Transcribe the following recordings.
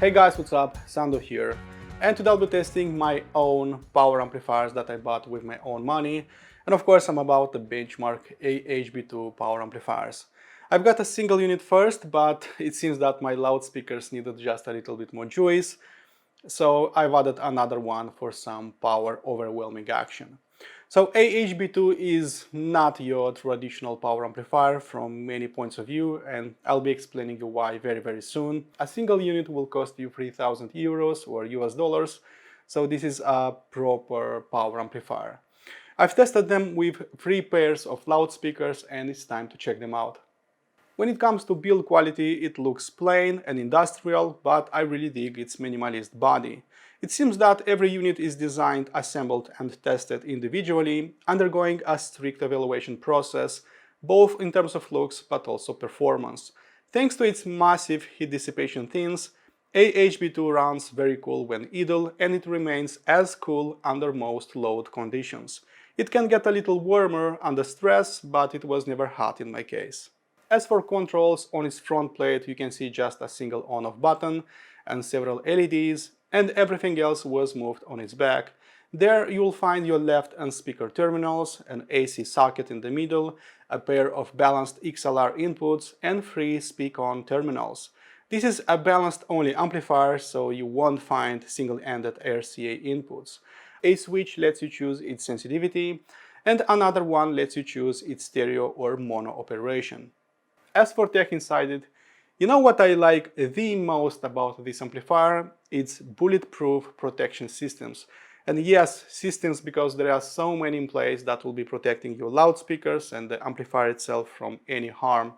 Hey guys, what's up? Sando here. And today I'll be testing my own power amplifiers that I bought with my own money. And of course I'm about the benchmark AHB2 power amplifiers. I've got a single unit first, but it seems that my loudspeakers needed just a little bit more juice. So I've added another one for some power overwhelming action. So AHB2 is not your traditional power amplifier from many points of view, and I'll be explaining you why very soon. A single unit will cost you 3,000 euros or US dollars, so this is a proper power amplifier. I've tested them with 3 pairs of loudspeakers and it's time to check them out. When it comes to build quality, it looks plain and industrial, but I really dig its minimalist body. It seems that every unit is designed, assembled and tested individually, undergoing a strict evaluation process, both in terms of looks but also performance. Thanks to its massive heat dissipation fins, AHB2 runs very cool when idle and it remains as cool under most load conditions. It can get a little warmer under stress, but it was never hot in my case. As for controls, on its front plate you can see just a single on-off button and several LEDs, and everything else was moved on its back. There you will find your left and speaker terminals, an AC socket in the middle, a pair of balanced XLR inputs and 3 speak-on terminals. This is a balanced only amplifier, so you won't find single-ended RCA inputs. A switch lets you choose its sensitivity, and another one lets you choose its stereo or mono operation. As for tech inside it, you know what I like the most about this amplifier? It's bulletproof protection systems. And yes, systems because there are so many in place that will be protecting your loudspeakers and the amplifier itself from any harm.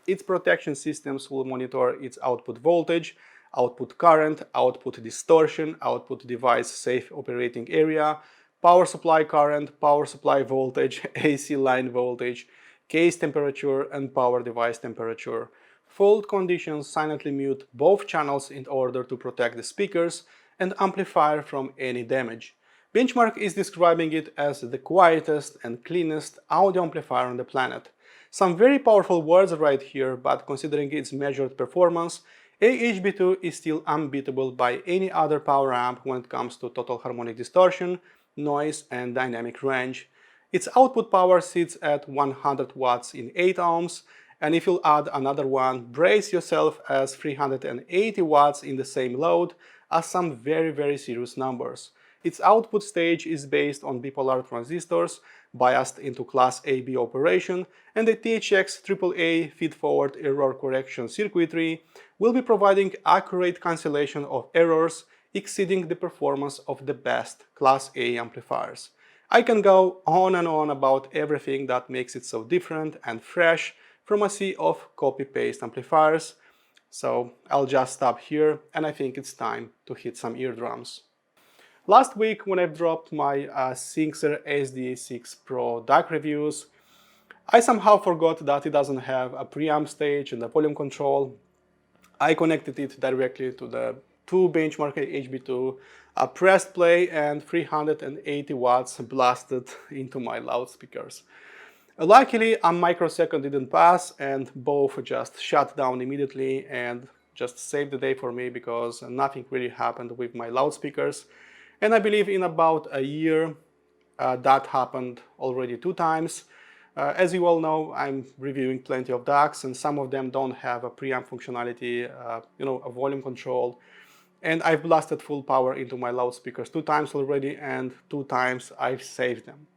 Its protection systems will monitor its output voltage, output current, output distortion, output device safe operating area, power supply current, power supply voltage, AC line voltage, case temperature and power device temperature. Fault conditions silently mute both channels in order to protect the speakers and amplifier from any damage. Benchmark is describing it as the quietest and cleanest audio amplifier on the planet. Some very powerful words right here, but considering its measured performance, AHB2 is still unbeatable by any other power amp when it comes to total harmonic distortion, noise and dynamic range. Its output power sits at 100 watts in 8 ohms, and if you'll add another one, brace yourself as 380 watts in the same load are some very serious numbers. Its output stage is based on bipolar transistors biased into Class AB operation, and the THX-AAA feed-forward error correction circuitry will be providing accurate cancellation of errors exceeding the performance of the best Class A amplifiers. I can go on and on about everything that makes it so different and fresh from a sea of copy-paste amplifiers, so I'll just stop here and I think it's time to hit some eardrums. Last week when I dropped my Singxer SD6 Pro DAC reviews, I somehow forgot that it doesn't have a preamp stage and a volume control. I connected it directly to the 2 benchmark AHB2, pressed play and 380 watts blasted into my loudspeakers. Luckily, a microsecond didn't pass and both just shut down immediately and just saved the day for me because nothing really happened with my loudspeakers. And I believe in about a year that happened already 2 times. As you all know, I'm reviewing plenty of DACs and some of them don't have a preamp functionality, a volume control. And I've blasted full power into my loudspeakers 2 times already, and 2 times I've saved them.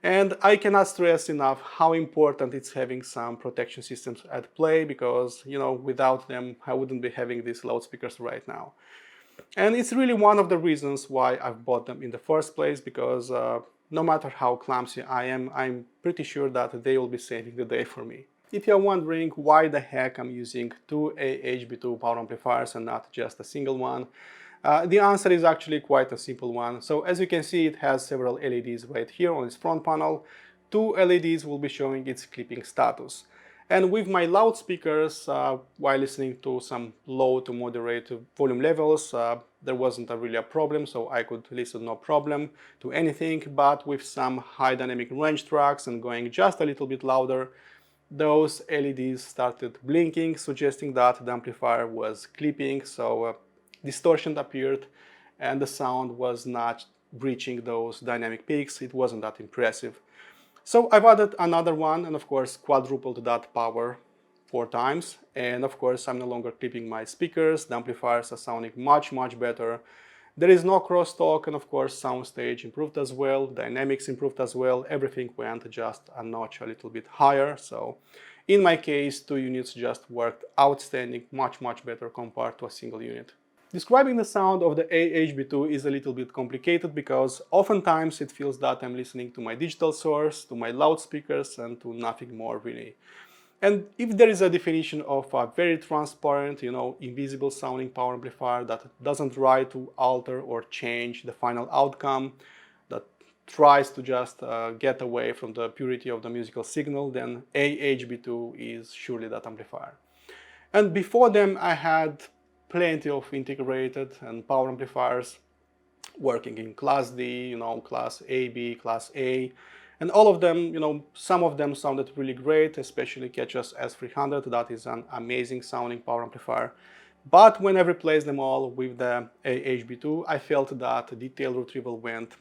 And I cannot stress enough how important it's having some protection systems at play because, without them I wouldn't be having these loudspeakers right now. And it's really one of the reasons why I've bought them in the first place, because no matter how clumsy I am, I'm pretty sure that they will be saving the day for me. If you're wondering why the heck I'm using 2 AHB2 power amplifiers and not just a single one, the answer is actually quite a simple one. So as you can see, it has several LEDs right here on its front panel. 2 LEDs will be showing its clipping status. And with my loudspeakers, while listening to some low to moderate volume levels, there wasn't really a problem, so I could listen no problem to anything. But with some high dynamic range tracks and going just a little bit louder, those LEDs started blinking, suggesting that the amplifier was clipping. So distortion appeared and the sound was not reaching those dynamic peaks. It wasn't that impressive. So I've added another one and of course quadrupled that power 4 times. And of course I'm no longer clipping my speakers. The amplifiers are sounding much better. There is no crosstalk, and of course Soundstage improved as well, dynamics improved as well, everything went just a notch a little bit higher. So in my case, 2 units just worked outstanding, much better compared to a single unit. Describing the sound of the AHB2 is a little bit complicated because oftentimes it feels that I'm listening to my digital source, to my loudspeakers, and to nothing more really. And if there is a definition of a very transparent, invisible sounding power amplifier that doesn't try to alter or change the final outcome, that tries to just get away from the purity of the musical signal, then AHB2 is surely that amplifier. And before them I had plenty of integrated and power amplifiers working in Class D, Class AB, Class A. And all of them, some of them sounded really great, especially Ketch's S300. That is an amazing sounding power amplifier. But when I replaced them all with the AHB2, I felt that detail retrieval went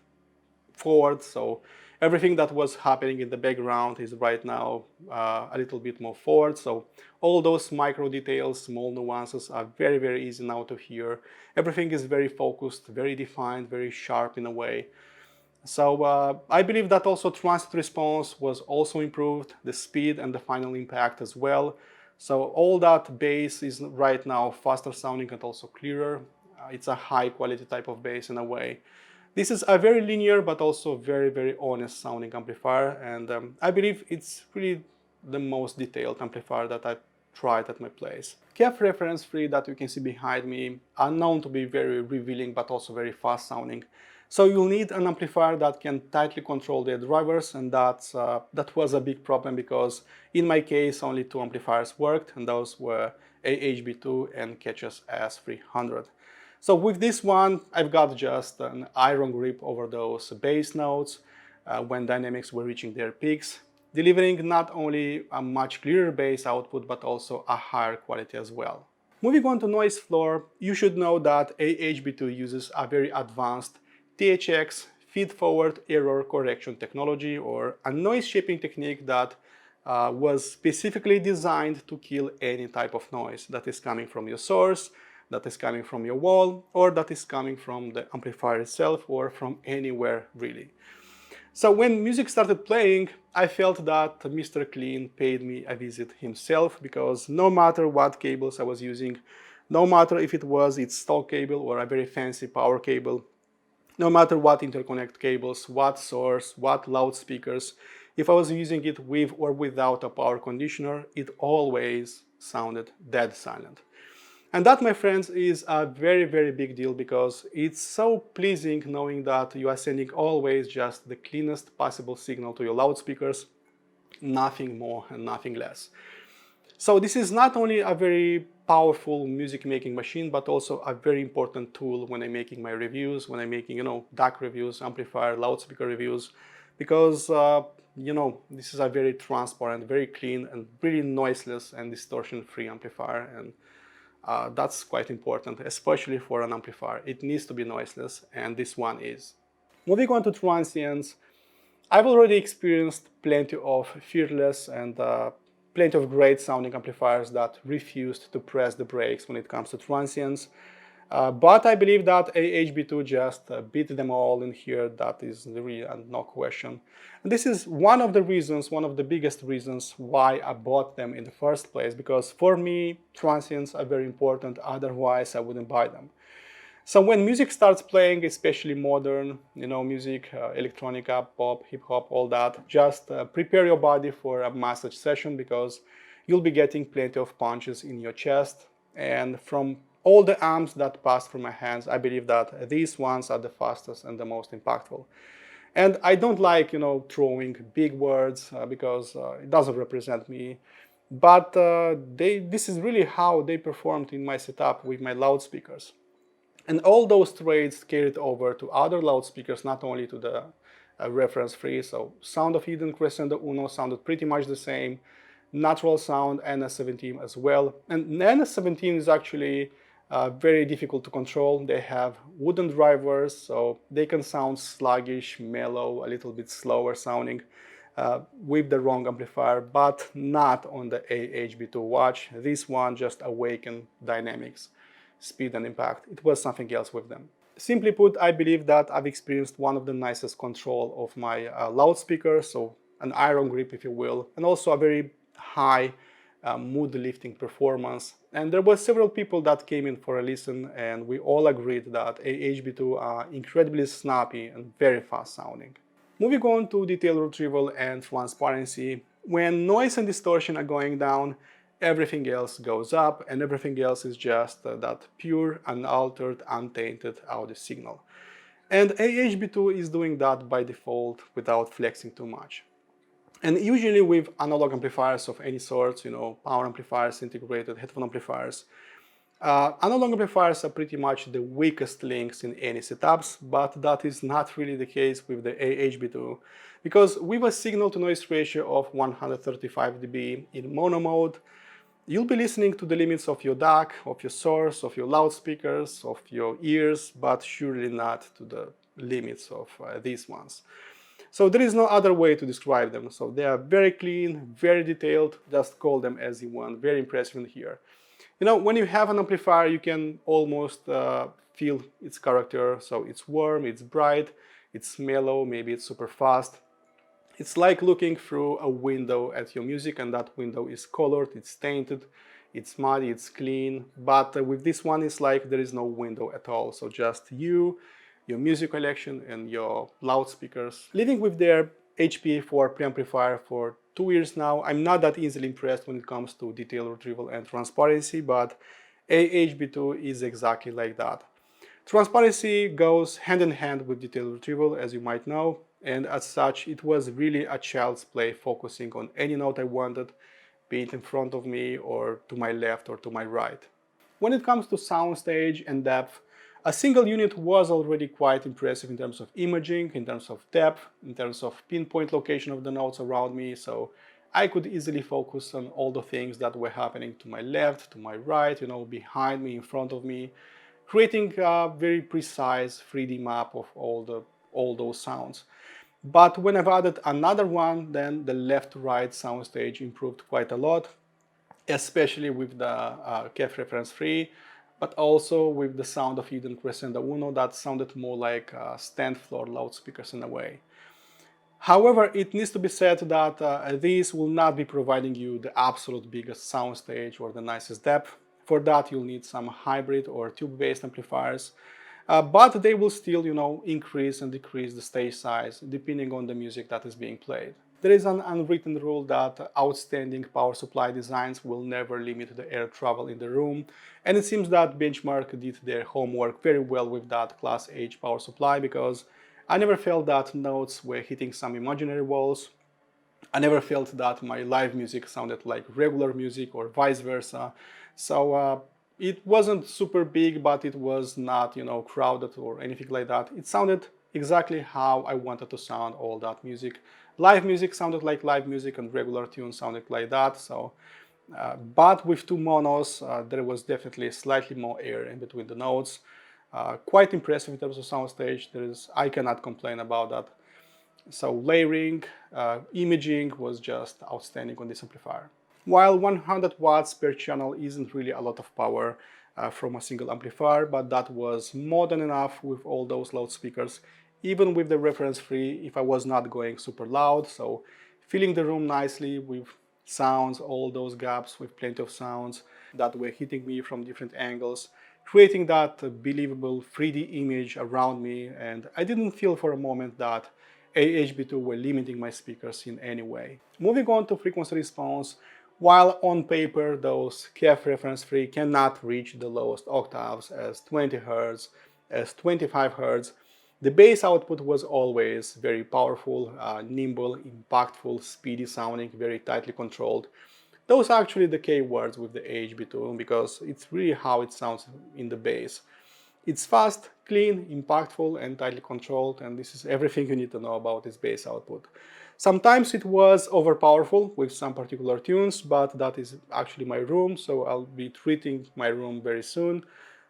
forward. So everything that was happening in the background is right now a little bit more forward. So all those micro details, small nuances are very easy now to hear. Everything is very focused, very defined, very sharp in a way. So I believe that also transient response was also improved, the speed and the final impact as well. So all that bass is right now faster sounding and also clearer. It's a high quality type of bass in a way. This is a very linear but also very honest sounding amplifier, and I believe it's really the most detailed amplifier that I've tried at my place. KEF reference 3 that you can see behind me are known to be very revealing but also very fast sounding. So you'll need an amplifier that can tightly control their drivers, and that was a big problem because in my case only 2 amplifiers worked, and those were AHB2 and Ketch's S300. So with this one I've got just an iron grip over those bass notes when dynamics were reaching their peaks, delivering not only a much clearer bass output but also a higher quality as well. Moving on to noise floor, you should know that AHB2 uses a very advanced THX feed-forward error correction technology, or a noise shaping technique that was specifically designed to kill any type of noise that is coming from your source, that is coming from your wall, or that is coming from the amplifier itself, or from anywhere really. So when music started playing, I felt that Mr. Clean paid me a visit himself, because no matter what cables I was using, no matter if it was its stock cable or a very fancy power cable, no matter what interconnect cables, what source, what loudspeakers, if I was using it with or without a power conditioner, it always sounded dead silent. And that, my friends, is a very big deal, because it's so pleasing knowing that you are sending always just the cleanest possible signal to your loudspeakers, nothing more and nothing less. So this is not only a very powerful music making machine, but also a very important tool when I'm making my reviews, when I'm making, DAC reviews, amplifier, loudspeaker reviews, because, this is a very transparent, very clean and really noiseless and distortion-free amplifier, and that's quite important, especially for an amplifier. It needs to be noiseless, and this one is. Moving on to transients, I've already experienced plenty of fearless and plenty of great sounding amplifiers that refused to press the brakes when it comes to transients. But I believe that AHB2 just beat them all in here. That is really no question. And this is one of the reasons, one of the biggest reasons why I bought them in the first place, because for me, transients are very important, otherwise I wouldn't buy them. So when music starts playing, especially modern, music, electronica, pop, hip-hop, all that, just prepare your body for a massage session, because you'll be getting plenty of punches in your chest. And from all the amps that passed through my hands, I believe that these ones are the fastest and the most impactful. And I don't like, throwing big words because it doesn't represent me. But this is really how they performed in my setup with my loudspeakers. And all those traits carried over to other loudspeakers, not only to the reference 3. So sound of Eden, Crescendo Uno sounded pretty much the same. Natural sound, NS17 as well. And NS17 is actually very difficult to control. They have wooden drivers, so they can sound sluggish, mellow, a little bit slower sounding with the wrong amplifier, but not on the AHB2 watch. This one just awakened dynamics, speed and impact. It was something else with them. Simply put, I believe that I've experienced one of the nicest control of my loudspeaker, so an iron grip if you will, and also a very high mood lifting performance. And there were several people that came in for a listen, and we all agreed that AHB2 are incredibly snappy and very fast sounding. Moving on to detail retrieval and transparency, when noise and distortion are going down, everything else goes up, and everything else is just that pure, unaltered, untainted audio signal. And AHB2 is doing that by default without flexing too much. And usually with analog amplifiers of any sort, power amplifiers, integrated headphone amplifiers, analog amplifiers are pretty much the weakest links in any setups, but that is not really the case with the AHB2, because with a signal-to-noise ratio of 135 dB in mono mode, you'll be listening to the limits of your DAC, of your source, of your loudspeakers, of your ears, but surely not to the limits of these ones. So there is no other way to describe them. So they are very clean, very detailed, just call them as you want, very impressive in here. When you have an amplifier, you can almost feel its character. So it's warm, it's bright, it's mellow, maybe it's super fast. It's like looking through a window at your music, and that window is colored, it's tainted, it's muddy, it's clean. But with this one, it's like there is no window at all. So just you, your music collection, and your loudspeakers. Living with their HPA4 preamplifier for 2 years now, I'm not that easily impressed when it comes to detail retrieval and transparency, but AHB2 is exactly like that. Transparency goes hand in hand with detail retrieval, as you might know, and as such, it was really a child's play focusing on any note I wanted, be it in front of me or to my left or to my right. When it comes to soundstage and depth, a single unit was already quite impressive in terms of imaging, in terms of depth, in terms of pinpoint location of the notes around me, so I could easily focus on all the things that were happening to my left, to my right, behind me, in front of me, creating a very precise 3D map of all those sounds. But when I've added another one, then the left-right soundstage improved quite a lot, especially with the KEF reference 3, but also with the sound of Eden Crescendo Uno that sounded more like stand floor loudspeakers in a way. However, it needs to be said that these will not be providing you the absolute biggest soundstage or the nicest depth. For that, you'll need some hybrid or tube-based amplifiers, but they will still, increase and decrease the stage size depending on the music that is being played. There is an unwritten rule that outstanding power supply designs will never limit the air travel in the room, and it seems that Benchmark did their homework very well with that Class H power supply, because I never felt that notes were hitting some imaginary walls. I never felt that my live music sounded like regular music or vice versa. So it wasn't super big, but it was not, crowded or anything like that. It sounded exactly how I wanted to sound all that music. Live music sounded like live music, and regular tunes sounded like that. So, but with two monos, there was definitely slightly more air in between the notes. Quite impressive in terms of soundstage. I cannot complain about that. So layering, imaging was just outstanding on this amplifier. While 100 watts per channel isn't really a lot of power from a single amplifier, but that was more than enough with all those loudspeakers, even with the reference 3 if I was not going super loud. So filling the room nicely with sounds, all those gaps with plenty of sounds that were hitting me from different angles, creating that believable 3D image around me, and I didn't feel for a moment that AHB2 were limiting my speakers in any way. Moving on to frequency response, while on paper those KEF reference 3 cannot reach the lowest octaves as 20 Hz, as 25 Hz, the bass output was always very powerful, nimble, impactful, speedy sounding, very tightly controlled. Those are actually the key words with the AHB2, because it's really how it sounds in the bass. It's fast, clean, impactful, and tightly controlled, and this is everything you need to know about its bass output. Sometimes it was overpowerful with some particular tunes, but that is actually my room, so I'll be treating my room very soon.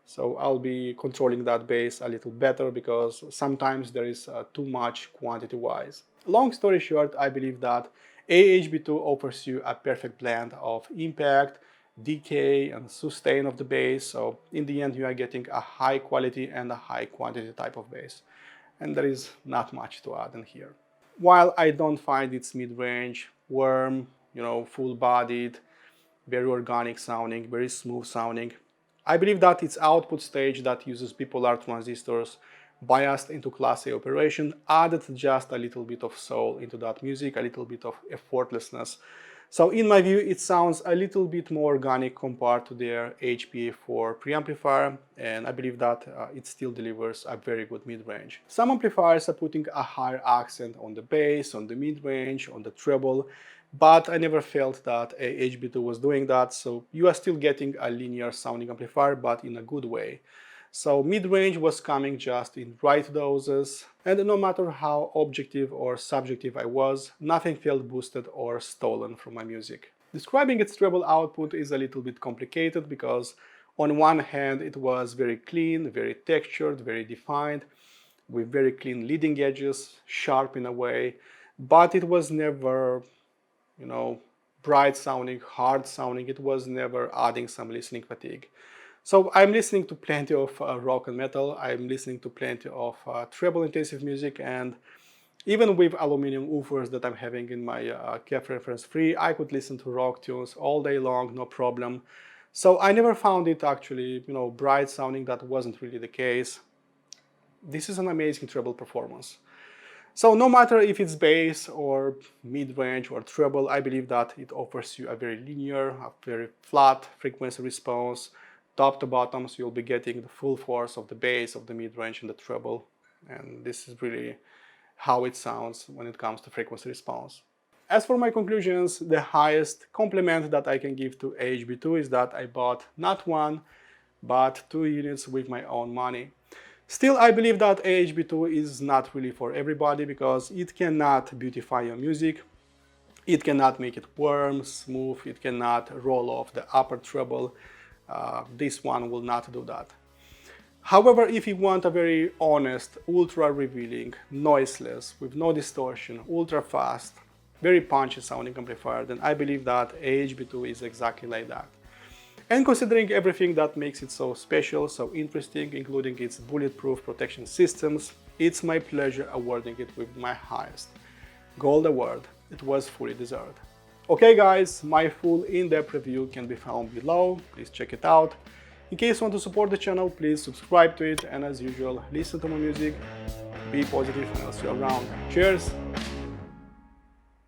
So I'll be controlling that bass a little better because sometimes there is too much quantity-wise. Long story short, I believe that AHB2 offers you a perfect blend of impact, decay, and sustain of the bass. So in the end, you are getting a high quality and a high quantity type of bass. And there is not much to add in here. While I don't find its mid-range warm, full-bodied, very organic sounding, very smooth sounding, I believe that its output stage that uses bipolar transistors biased into Class A operation added just a little bit of soul into that music, a little bit of effortlessness. So in my view, it sounds a little bit more organic compared to their HPA4 preamplifier, and I believe that it still delivers a very good mid-range. Some amplifiers are putting a higher accent on the bass, on the mid-range, on the treble, but I never felt that AHB2 was doing that, so you are still getting a linear sounding amplifier, but in a good way. So mid-range was coming just in right doses, and no matter how objective or subjective I was, nothing felt boosted or stolen from my music. Describing its treble output is a little bit complicated because on one hand it was very clean, very textured, very defined, with very clean leading edges, sharp in a way, but it was never, bright sounding, hard sounding. It was never adding some listening fatigue. So I'm listening to plenty of rock and metal, I'm listening to plenty of treble intensive music, and even with aluminum woofers that I'm having in my KEF reference free, I could listen to rock tunes all day long, no problem. So I never found it actually, bright sounding. That wasn't really the case. This is an amazing treble performance. So no matter if it's bass or mid-range or treble, I believe that it offers you a very linear, a very flat frequency response, top to bottom, so you'll be getting the full force of the bass, of the mid-range and the treble. And this is really how it sounds when it comes to frequency response. As for my conclusions, the highest compliment that I can give to AHB2 is that I bought not one, but 2 units with my own money. Still, I believe that AHB2 is not really for everybody because it cannot beautify your music. It cannot make it warm, smooth, it cannot roll off the upper treble. This one will not do that. However, if you want a very honest, ultra revealing, noiseless, with no distortion, ultra fast, very punchy sounding amplifier, then I believe that AHB2 is exactly like that. And considering everything that makes it so special, so interesting, including its bulletproof protection systems, it's my pleasure awarding it with my highest gold award. It was fully deserved. Okay guys, my full in-depth review can be found below, please check it out. In case you want to support the channel, please subscribe to it, and as usual, listen to my music, be positive, and I'll see you around. Cheers!